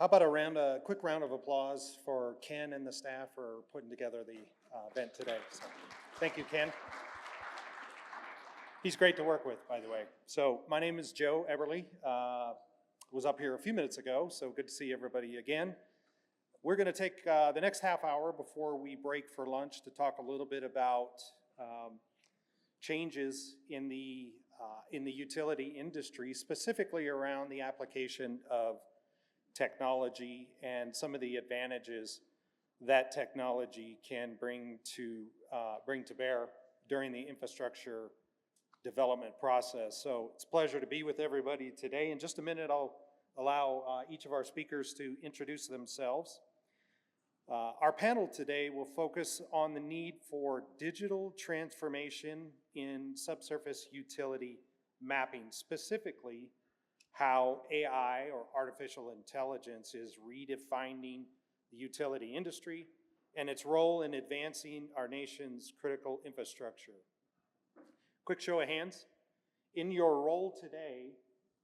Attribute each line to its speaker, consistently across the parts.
Speaker 1: about a quick round of applause for Ken and the staff for putting together the event today. So, thank you, Ken. He's great to work with, by the way. So my name is Joe Eberly. Was up here a few minutes ago, so good to see everybody again. We're going to take the next half hour before we break for lunch to talk a little bit about changes in the utility industry, specifically around the application of technology and some of the advantages that technology can bring to bear during the infrastructure development process. So it's a pleasure to be with everybody today. In just a minute, I'll allow each of our speakers to introduce themselves. Our panel today will focus on the need for digital transformation in subsurface utility mapping, specifically how AI or artificial intelligence is redefining the utility industry and its role in advancing our nation's critical infrastructure. Quick show of hands. In your role today,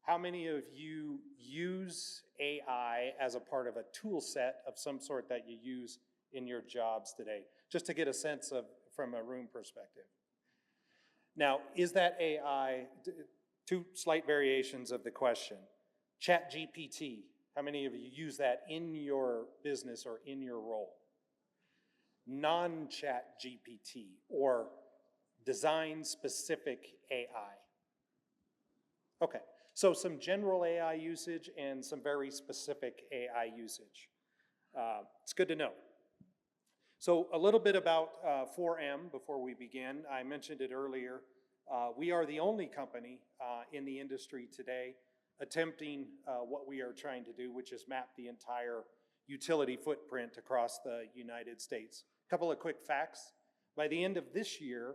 Speaker 1: how many of you use AI as a part of a tool set of some sort that you use in your jobs today? Just to get a sense of from a room perspective. Now, is that AI, two slight variations of the question. ChatGPT, how many of you use that in your business or in your role? Non-ChatGPT or design-specific AI. Okay, so some general AI usage and some very specific AI usage. It's good to know. So a little bit about 4M before we begin. I mentioned it earlier. We are the only company in the industry today attempting what we are trying to do, which is map the entire utility footprint across the United States. A couple of quick facts. By the end of this year,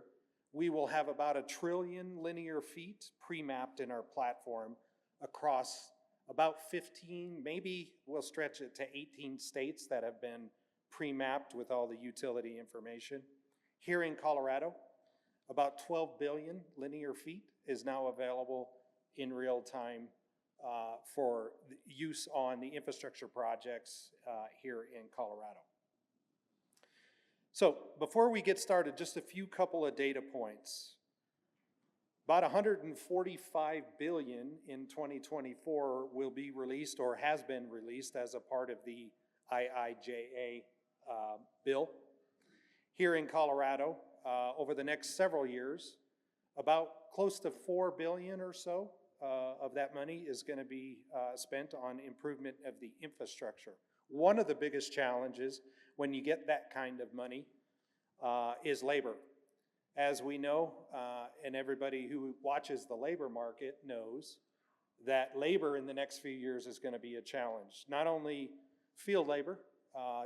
Speaker 1: we will have about 1 trillion linear feet pre-mapped in our platform across about 15, maybe we'll stretch it to 18 states that have been pre-mapped with all the utility information. Here in Colorado, about 12 billion linear feet is now available in real time for use on the infrastructure projects here in Colorado. So before we get started, just a few couple of data points. About 145 billion in 2024 will be released or has been released as a part of the IIJA bill. Here in Colorado, over the next several years, about close to 4 billion or so of that money is going to be spent on improvement of the infrastructure. One of the biggest challenges when you get that kind of money is labor. As we know, and everybody who watches the labor market knows, that labor in the next few years is going to be a challenge. Not only field labor,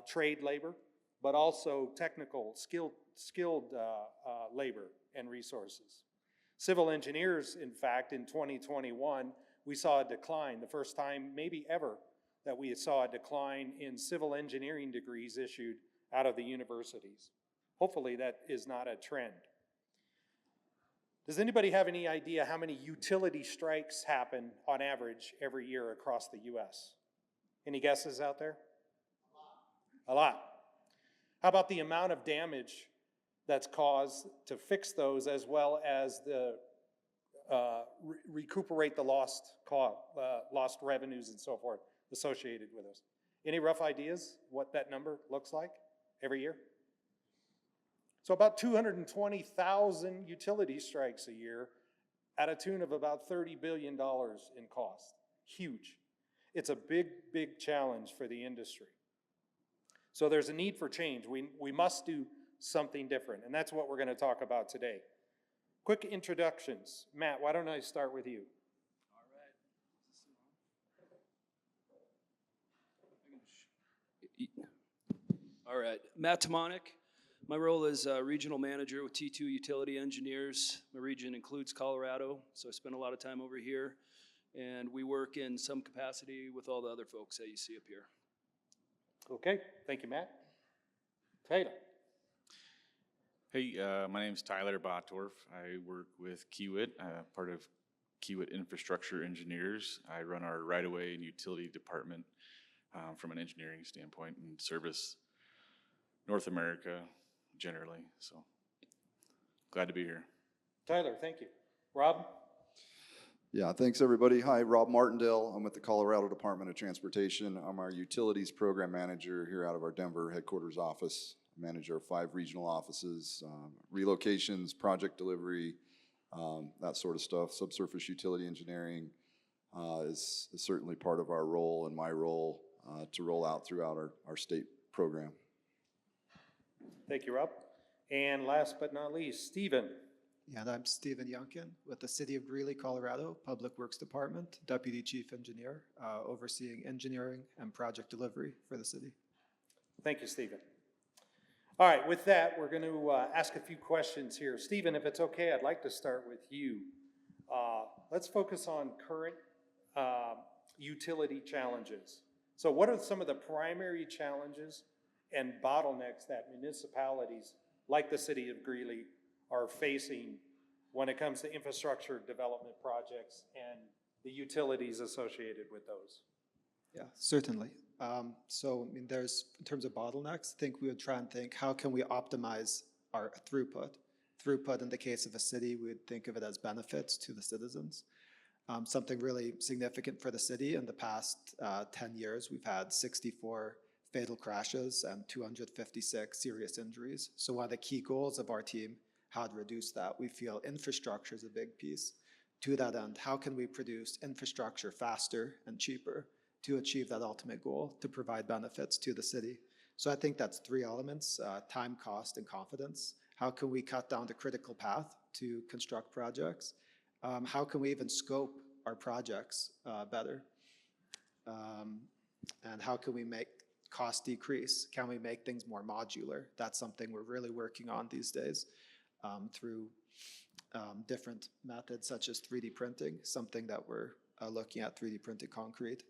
Speaker 1: trade labor, but also technical, skilled labor and resources. Civil engineers, in fact, in 2021, we saw a decline, the first time maybe ever that we saw a decline in civil engineering degrees issued out of the universities. Hopefully that is not a trend. Does anybody have any idea how many utility strikes happen on average every year across the US? Any guesses out there? A lot. How about the amount of damage that's caused to fix those as well as the recuperate the lost revenues and so forth associated with those? Any rough ideas what that number looks like every year? So about 220,000 utility strikes a year at a tune of about $30 billion in cost. Huge. It's a big, big challenge for the industry. So there's a need for change. We must do something different, and that's what we're going to talk about today. Quick introductions. Matt, why don't I start with you?
Speaker 2: All right. Matt Timonik. My role is regional manager with T2 Utility Engineers. My region includes Colorado, so I spend a lot of time over here, and we work in some capacity with all the other folks that you see up here.
Speaker 1: Okay, thank you, Matt. Taylor.
Speaker 3: Hey, my name is Tyler Bottorff. I work with Kiewit, part of Kiewit Infrastructure Engineers. I run our right-of-way and utility department from an engineering standpoint and service North America generally. So glad to be here.
Speaker 1: Tyler, thank you. Rob?
Speaker 4: Yeah, thanks everybody. Hi, Rob Martindale. I'm with the Colorado Department of Transportation. I'm our utilities program manager here out of our Denver headquarters office. I manage our 5 regional offices, relocations, project delivery, that sort of stuff. Subsurface utility engineering is certainly part of our role and my role to roll out throughout our state program.
Speaker 1: Thank you, Rob. And last but not least, Stephen.
Speaker 5: Yeah, and I'm Stephen Youngkin with the City of Greeley, Colorado Public Works Department, Deputy Chief Engineer, overseeing engineering and project delivery for the city.
Speaker 1: Thank you, Stephen. All right, with that, we're going to ask a few questions here. Stephen, if it's okay, I'd like to start with you. Let's focus on current utility challenges. So what are some of the primary challenges and bottlenecks that municipalities like the City of Greeley are facing when it comes to infrastructure development projects and the utilities associated with those?
Speaker 5: Yeah, certainly. So, I mean, there's, in terms of bottlenecks, I think we would try and think, how can we optimize our throughput? Throughput, in the case of a city, we would think of it as benefits to the citizens. Something really significant for the city in the past 10 years, we've had 64 fatal crashes and 256 serious injuries. So one of the key goals of our team, how to reduce that. We feel infrastructure is a big piece. To that end, how can we produce infrastructure faster and cheaper to achieve that ultimate goal, to provide benefits to the city? So I think that's 3 elements, time, cost, and confidence. How can we cut down the critical path to construct projects? How can we even scope our projects better? And how can we make cost decrease? Can we make things more modular? That's something we're really working on these days through different methods such as 3D printing, something that we're looking at, 3D printed concrete.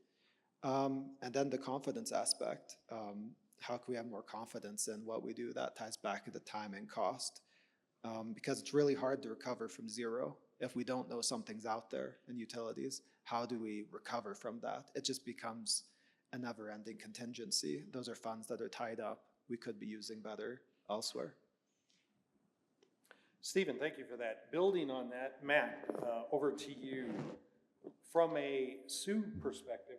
Speaker 5: And then the confidence aspect. How can we have more confidence in what we do? That ties back to the time and cost. Because it's really hard to recover from zero. If we don't know something's out there in utilities, how do we recover from that? It just becomes a never-ending contingency. Those are funds that are tied up. We could be using better elsewhere.
Speaker 1: Stephen, thank you for that. Building on that, Matt, over to you. From a Sioux perspective,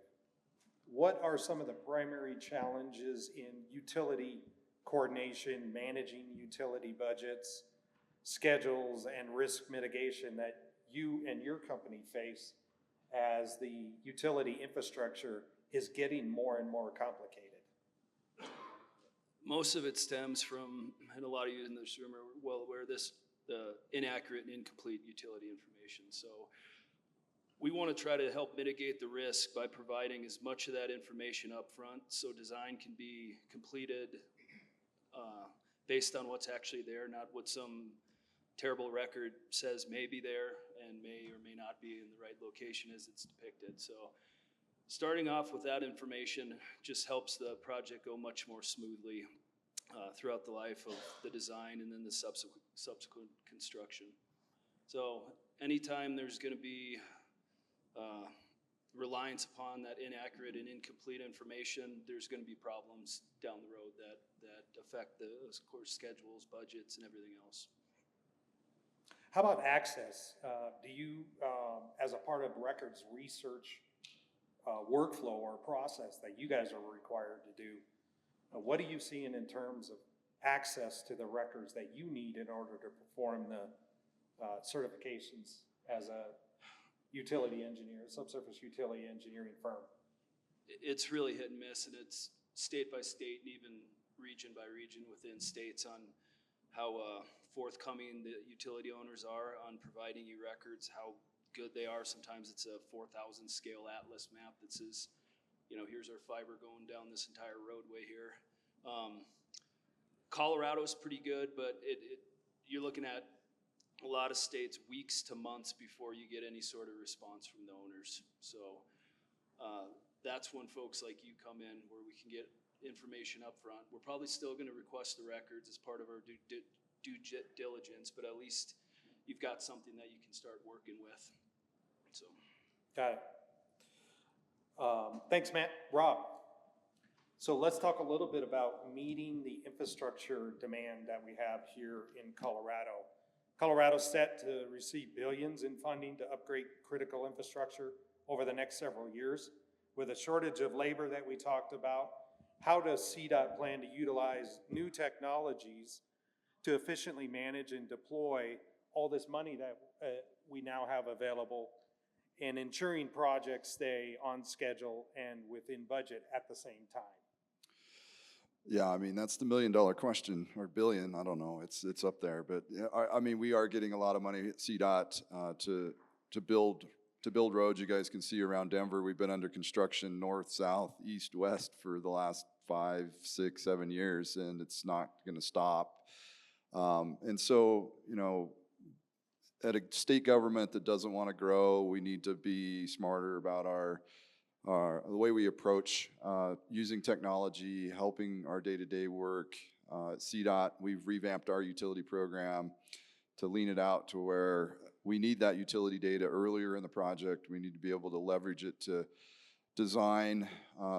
Speaker 1: what are some of the primary challenges in utility coordination, managing utility budgets, schedules, and risk mitigation that you and your company face as the utility infrastructure is getting more and more complicated?
Speaker 2: Most of it stems from, and a lot of you in this room are well aware of this, the inaccurate and incomplete utility information. So we want to try to help mitigate the risk by providing as much of that information up front so design can be completed based on what's actually there, not what some terrible record says may be there and may or may not be in the right location as it's depicted. So starting off with that information just helps the project go much more smoothly throughout the life of the design and then the subsequent construction. So anytime there's going to be reliance upon that inaccurate and incomplete information, there's going to be problems down the road that affect the, of course, schedules, budgets, and everything else.
Speaker 1: How about access? Do you, as a part of records research workflow or process that you guys are required to do, what are you seeing in terms of access to the records that you need in order to perform the certifications as a utility engineer, subsurface utility engineering firm?
Speaker 2: It's really hit and miss, and it's state by state and even region by region within states on how forthcoming the utility owners are on providing you records, how good they are. Sometimes it's a 4,000 scale atlas map that says, you know, here's our fiber going down this entire roadway here. Colorado's pretty good, but you're looking at a lot of states weeks to months before you get any sort of response from the owners. So that's when folks like you come in where we can get information up front. We're probably still going to request the records as part of our due diligence, but at least you've got something that you can start working with. So.
Speaker 1: Got it. Thanks, Matt. Rob? So let's talk a little bit about meeting the infrastructure demand that we have here in Colorado. Colorado's set to receive billions in funding to upgrade critical infrastructure over the next several years. With a shortage of labor that we talked about, how does CDOT plan to utilize new technologies to efficiently manage and deploy all this money that we now have available, and ensuring projects stay on schedule and within budget at the same time?
Speaker 4: Yeah, I mean, that's the $1 million question, or billion, I don't know, it's up there. But yeah, I mean, we are getting a lot of money at CDOT to build roads. You guys can see around Denver, we've been under construction north, south, east, west for the last 5, 6, 7 years, and it's not gonna stop. And so, you know, at a state government that doesn't wanna grow, we need to be smarter about the way we approach using technology, helping our day-to-day work. At CDOT, we've revamped our utility program to lean it out to where we need that utility data earlier in the project. We need to be able to leverage it to design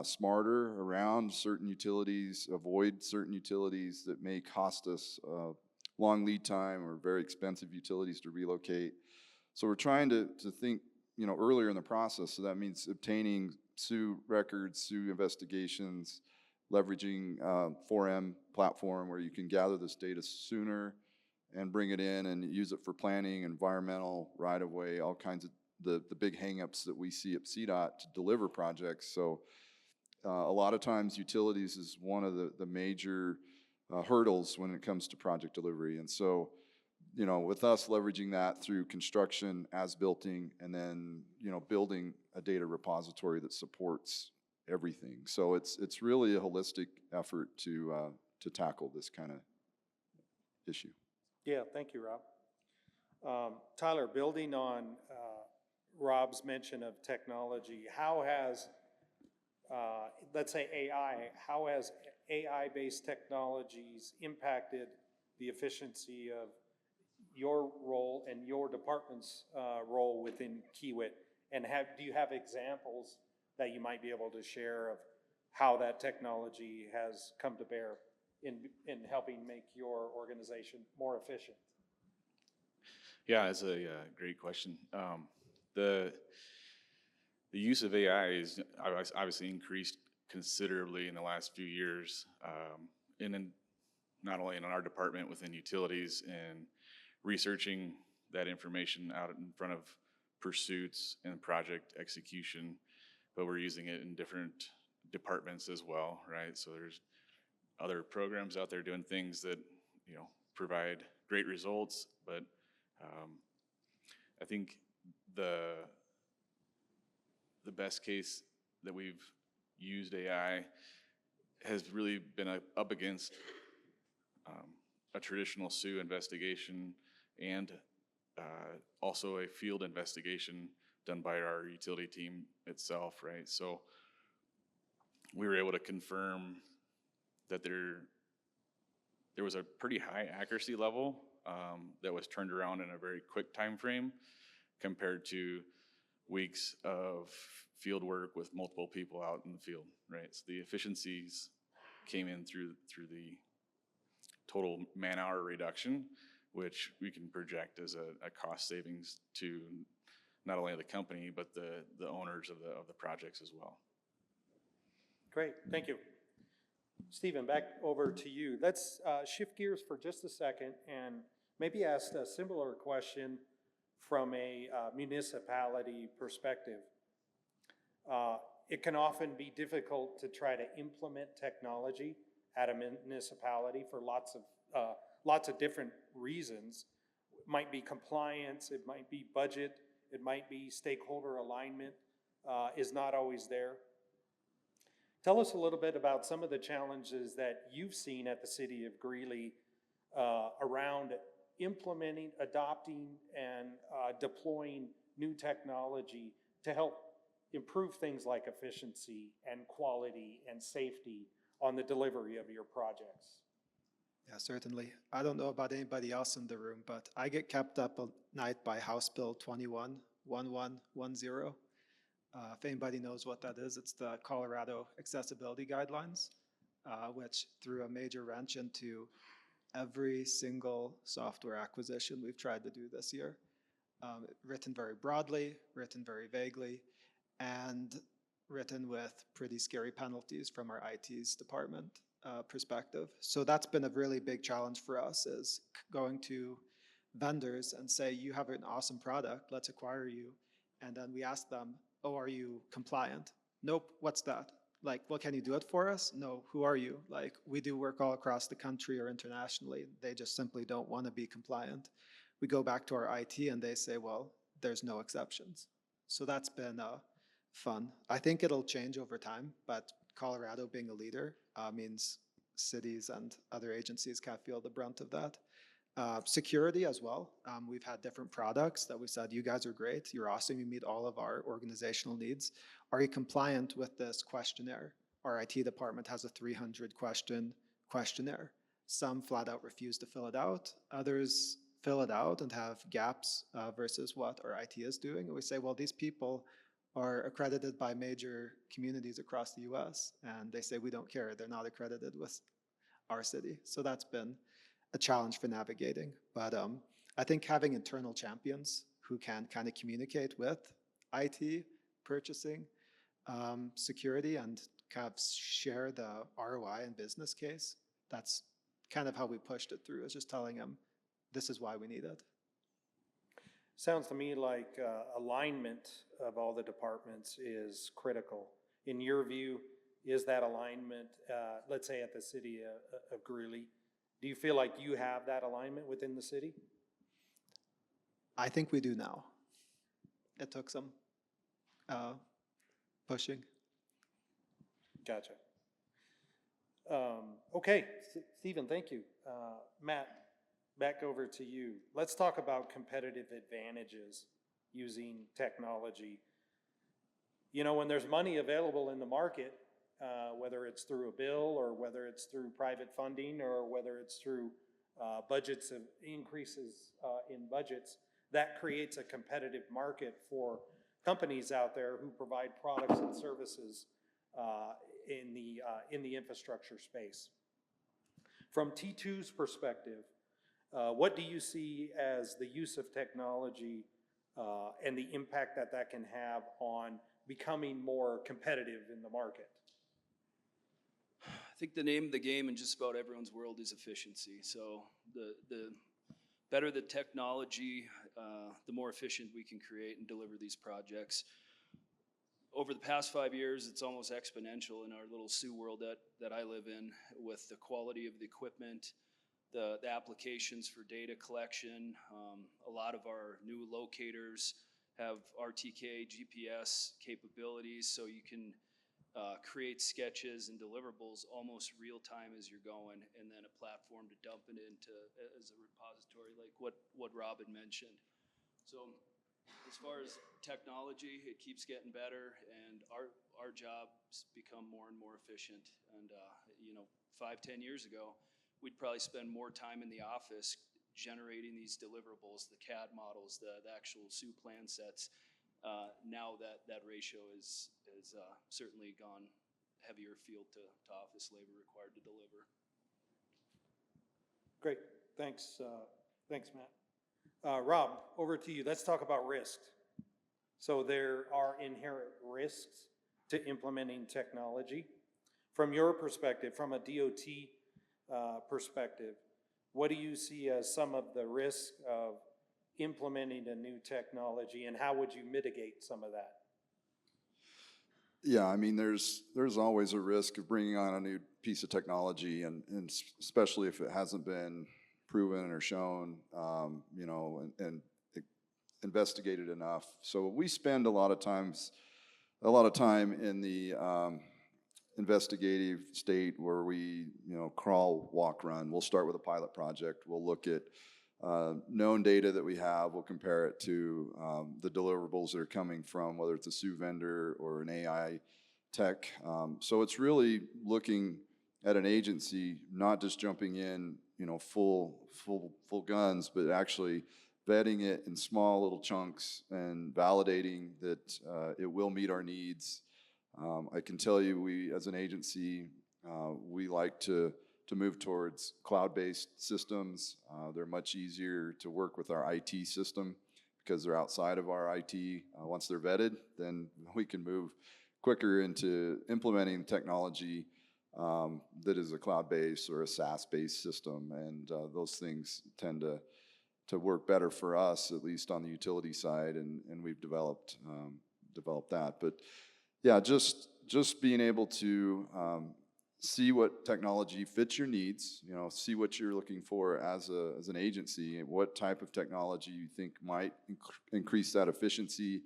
Speaker 4: smarter around certain utilities, avoid certain utilities that may cost us long lead time or very expensive utilities to relocate. So we're trying to think, you know, earlier in the process. So that means obtaining SUE records, SUE investigations, leveraging 4M platform where you can gather this data sooner and bring it in and use it for planning, environmental, right-of-way, all kinds of the big hangups that we see at CDOT to deliver projects. So a lot of times utilities is one of the major hurdles when it comes to project delivery. And so, you know, with us leveraging that through construction, as-builting, and then, you know, building a data repository that supports everything. So it's really a holistic effort to tackle this kind of issue.
Speaker 1: Yeah, thank you, Rob. Tyler, building on Rob's mention of technology, how has, let's say AI, how has AI-based technologies impacted the efficiency of your role and your department's role within Kiewit? And do you have examples that you might be able to share of how that technology has come to bear in helping make your organization more efficient?
Speaker 3: Yeah, it's a great question. The use of AI is obviously increased considerably in the last few years, not only in our department within utilities and researching that information out in front of pursuits and project execution, but we're using it in different departments as well, right? So there's other programs out there doing things that, you know, provide great results, but I think the best case that we've used AI has really been up against a traditional SUE investigation and also a field investigation done by our utility team itself, right? So we were able to confirm that there was a pretty high accuracy level that was turned around in a very quick time frame compared to weeks of field work with multiple people out in the field, right? So the efficiencies came in through the total man-hour reduction, which we can project as a cost savings to not only the company, but the owners of the projects as well.
Speaker 1: Great, thank you. Stephen, back over to you. Let's shift gears for just a second and maybe ask a similar question from a municipality perspective. It can often be difficult to try to implement technology at a municipality for lots of different reasons. It might be compliance, it might be budget, it might be stakeholder alignment is not always there. Tell us a little bit about some of the challenges that you've seen at the city of Greeley around implementing, adopting, and deploying new technology to help improve things like efficiency and quality and safety on the delivery of your projects.
Speaker 5: Yeah, certainly. I don't know about anybody else in the room, but I get kept up at night by House Bill 21-1110. If anybody knows what that is, it's the Colorado Accessibility Guidelines, which threw a major wrench into every single software acquisition we've tried to do this year. Written very broadly, written very vaguely, and written with pretty scary penalties from our IT's department perspective. So that's been a really big challenge for us, is going to vendors and say, you have an awesome product, let's acquire you. And then we ask them, oh, are you compliant? Nope, what's that? Like, well, can you do it for us? No, who are you? Like, we do work all across the country or internationally. They just simply don't want to be compliant. We go back to our IT and they say, well, there's no exceptions. So that's been fun. I think it'll change over time, but Colorado being a leader means cities and other agencies can't feel the brunt of that. Security as well. We've had different products that we said, you guys are great, you're awesome, you meet all of our organizational needs. Are you compliant with this questionnaire? Our IT department has a 300-question questionnaire. Some flat out refuse to fill it out. Others fill it out and have gaps versus what our IT is doing. And we say, well, these people are accredited by major communities across the US, and they say, we don't care, they're not accredited with our city. So that's been a challenge for navigating. But I think having internal champions who can kind of communicate with IT, purchasing, security, and kind of share the ROI and business case, that's kind of how we pushed it through, is just telling them, this is why we need it.
Speaker 1: Sounds to me like alignment of all the departments is critical. In your view, is that alignment, let's say at the city of Greeley, do you feel like you have that alignment within the city?
Speaker 5: I think we do now. It took some pushing.
Speaker 1: Gotcha. Okay, Stephen, thank you. Matt, back over to you. Let's talk about competitive advantages using technology. You know, when there's money available in the market, whether it's through a bill or whether it's through private funding or whether it's through budgets of increases in budgets, that creates a competitive market for companies out there who provide products and services in the infrastructure space. From T2's perspective, what do you see as the use of technology and the impact that that can have on becoming more competitive in the market?
Speaker 2: I think the name of the game in just about everyone's world is efficiency. So the better the technology, the more efficient we can create and deliver these projects. Over the past 5 years, it's almost exponential in our little Sioux world that I live in, with the quality of the equipment, the applications for data collection. A lot of our new locators have RTK, GPS capabilities, so you can create sketches and deliverables almost real time as you're going, and then a platform to dump it into as a repository, like what Rob had mentioned. So as far as technology, it keeps getting better, and our jobs become more and more efficient. And 5-10 years ago, we'd probably spend more time in the office generating these deliverables, the CAD models, the actual Sioux plan sets. Now that ratio is certainly gone heavier field to office labor required to deliver.
Speaker 1: Great, thanks, thanks, Matt. Rob, over to you. Let's talk about risk. So there are inherent risks to implementing technology. From your perspective, from a DOT perspective, what do you see as some of the risks of implementing a new technology, and how would you mitigate some of that?
Speaker 4: Yeah, I mean, there's always a risk of bringing on a new piece of technology, and especially if it hasn't been proven or shown, and investigated enough. So we spend a lot of time in the investigative state where we, crawl, walk, run. We'll start with a pilot project. We'll look at known data that we have. We'll compare it to the deliverables that are coming from, whether it's a Sioux vendor or an AI tech. So it's really looking at an agency, not just jumping in, full guns, but actually vetting it in small little chunks and validating that it will meet our needs. I can tell you, we as an agency, we like to move towards cloud-based systems. They're much easier to work with our IT system because they're outside of our IT. Once they're vetted, then we can move quicker into implementing technology that is a cloud-based or a SaaS-based system, and those things tend to work better for us, at least on the utility side, and we've developed that. But yeah, just being able to see what technology fits your needs, see what you're looking for as an agency, and what type of technology you think might increase that efficiency,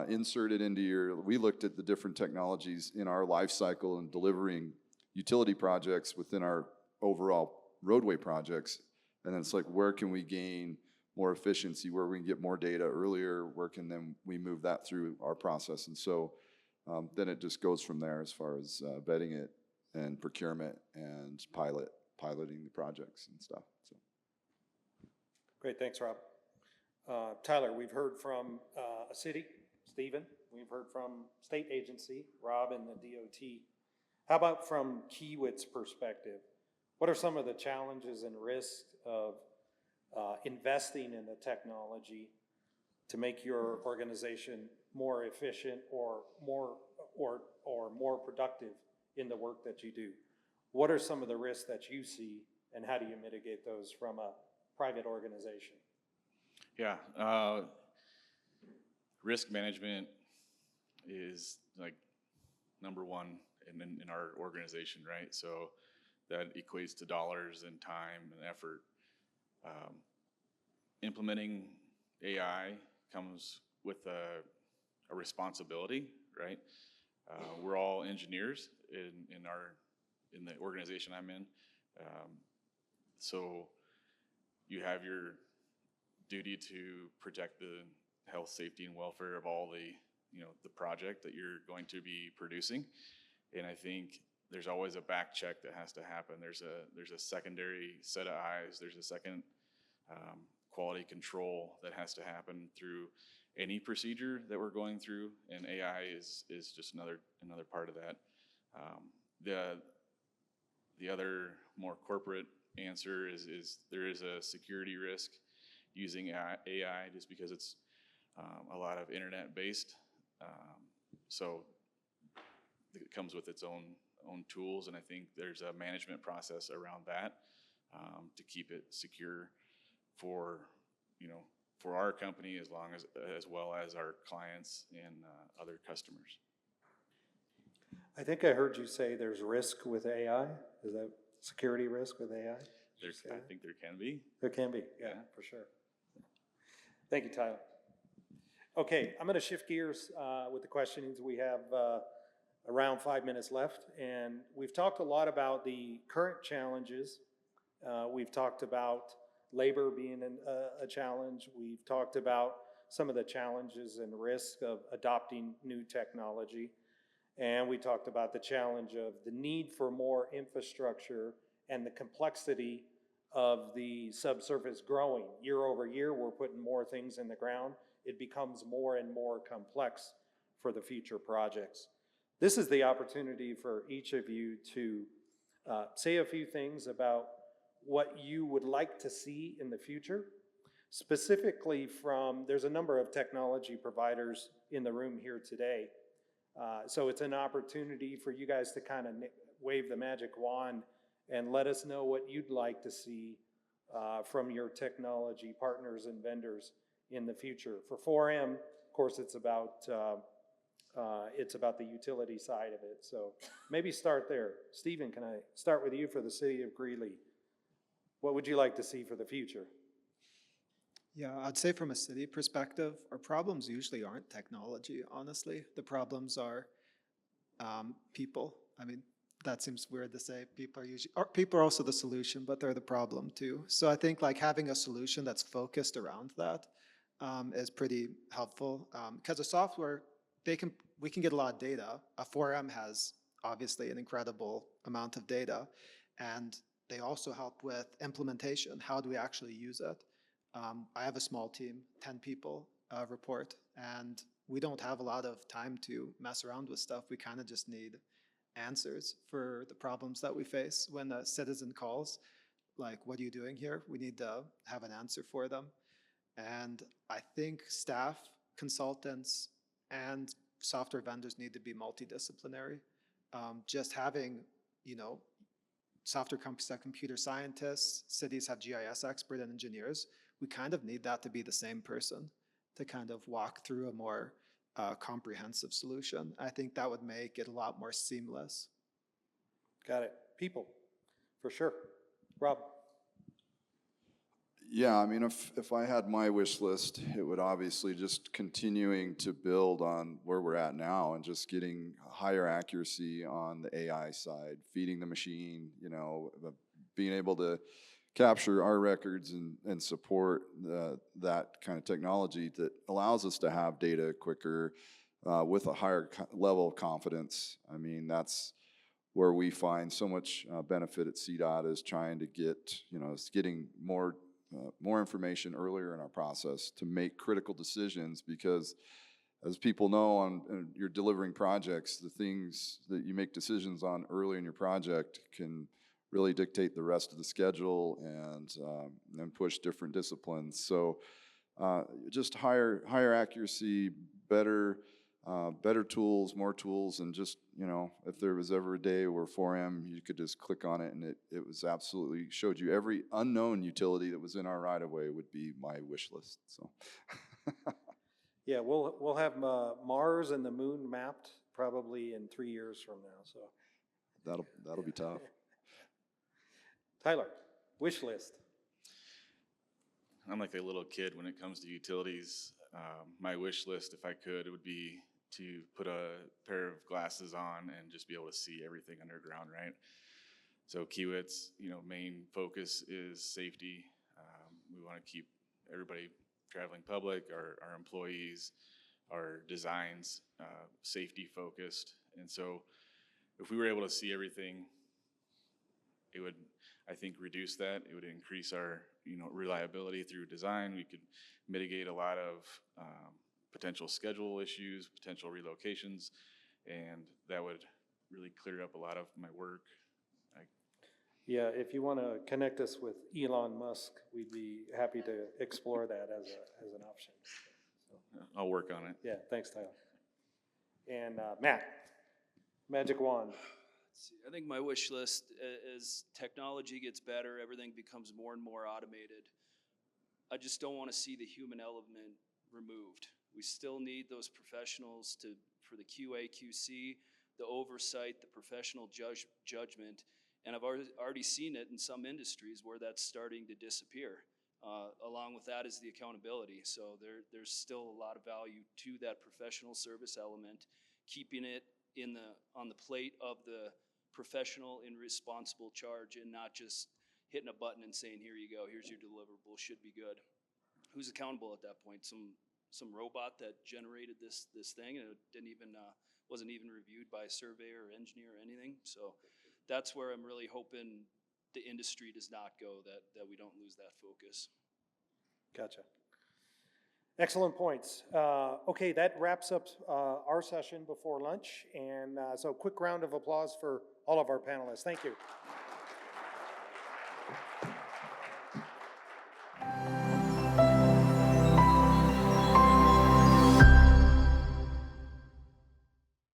Speaker 4: insert it into we looked at the different technologies in our life cycle and delivering utility projects within our overall roadway projects. And then it's like, where can we gain more efficiency, where we can get more data earlier, where can then we move that through our process. And so then it just goes from there as far as vetting it and procurement and piloting the projects and stuff. So.
Speaker 1: Great, thanks, Rob. Tyler, we've heard from a city, Stephen. We've heard from state agency, Rob and the DOT. How about from Kiewit's perspective? What are some of the challenges and risks of investing in the technology to make your organization more efficient or more productive in the work that you do? What are some of the risks that you see, and how do you mitigate those from a private organization?
Speaker 3: Yeah, risk management is like number one in our organization, right? So that equates to dollars and time and effort. Implementing AI comes with a responsibility, right? We're all engineers in the organization I'm in. So you have your duty to protect the health, safety, and welfare of all the project that you're going to be producing. And I think there's always a back check that has to happen. There's a secondary set of eyes. There's a second quality control that has to happen through any procedure that we're going through, and AI is just another part of that. The other more corporate answer is there is a security risk using AI just because it's a lot of internet based. So it comes with its own tools, and I think there's a management process around that to keep it secure for our company as well as our clients and other customers.
Speaker 1: I think I heard you say there's risk with AI. Is that security risk with AI?
Speaker 3: I think there can be.
Speaker 1: There can be, yeah, for sure. Thank you, Tyler. Okay, I'm going to shift gears with the questions. We have around 5 minutes left, and we've talked a lot about the current challenges. We've talked about labor being a challenge. We've talked about some of the challenges and risk of adopting new technology. And we talked about the challenge of the need for more infrastructure and the complexity of the subsurface growing. Year over year, we're putting more things in the ground. It becomes more and more complex for the future projects. This is the opportunity for each of you to say a few things about what you would like to see in the future. Specifically there's a number of technology providers in the room here today. So it's an opportunity for you guys to kind of wave the magic wand and let us know what you'd like to see from your technology partners and vendors in the future. For 4M, of course, it's about the utility side of it. So maybe start there. Stephen, can I start with you for the city of Greeley? What would you like to see for the future?
Speaker 5: Yeah, I'd say from a city perspective, our problems usually aren't technology, honestly. The problems are people. I mean, that seems weird to say. People are also the solution, but they're the problem too. So I think like having a solution that's focused around that is pretty helpful. Because the software, we can get a lot of data. 4M has obviously an incredible amount of data, and they also help with implementation. How do we actually use it? I have a small team, 10 people report, and we don't have a lot of time to mess around with stuff. We kind of just need answers for the problems that we face. When a citizen calls, like, what are you doing here? We need to have an answer for them. And I think staff, consultants, and software vendors need to be multidisciplinary. Just having, software companies have computer scientists, cities have GIS expert and engineers. We kind of need that to be the same person to kind of walk through a more comprehensive solution. I think that would make it a lot more seamless.
Speaker 1: Got it. People, for sure. Rob?
Speaker 4: Yeah, I mean, if I had my wish list, it would obviously just continuing to build on where we're at now and just getting higher accuracy on the AI side, feeding the machine, being able to capture our records and support that kind of technology that allows us to have data quicker with a higher level of confidence. I mean, that's where we find so much benefit at CDOT is trying to get, is getting more information earlier in our process to make critical decisions, because as people know, you're delivering projects, the things that you make decisions on early in your project can really dictate the rest of the schedule and push different disciplines. So just higher accuracy, better tools, more tools, and just, if there was ever a day where 4M, you could just click on it and it was absolutely showed you every unknown utility that was in our right of way would be my wish list. So
Speaker 1: Yeah, we'll have Mars and the moon mapped probably in 3 years from now, so.
Speaker 4: that'll be tough.
Speaker 1: Tyler, wish list.
Speaker 3: I'm like a little kid when it comes to utilities. My wish list, if I could, it would be to put a pair of glasses on and just be able to see everything underground, right? So Kiewit's, main focus is safety. We want to keep everybody traveling public, our employees, our designs, safety focused. And so if we were able to see everything, it would, I think, reduce that. It would increase our, reliability through design. We could mitigate a lot of potential schedule issues, potential relocations, and that would really clear up a lot of my work.
Speaker 1: Yeah, if you want to connect us with Elon Musk, we'd be happy to explore that as an option. So,
Speaker 3: I'll work on it.
Speaker 1: yeah, thanks, Tyler. And Matt, magic wand.
Speaker 2: I think my wish list, as technology gets better, everything becomes more and more automated. I just don't want to see the human element removed. We still need those professionals for the QA, QC, the oversight, the professional judgment. And I've already seen it in some industries where that's starting to disappear. Along with that is the accountability. So there's still a lot of value to that professional service element, keeping it on the plate of the professional and responsible charge, and not just hitting a button and saying, here you go, here's your deliverable, should be good. Who's accountable at that point? Some robot that generated this thing, and it wasn't even reviewed by a surveyor or engineer or anything. So that's where I'm really hoping the industry does not go, that we don't lose that focus.
Speaker 1: Gotcha. Excellent points. Okay, that wraps up our session before lunch. And so quick round of applause for all of our panelists. Thank you.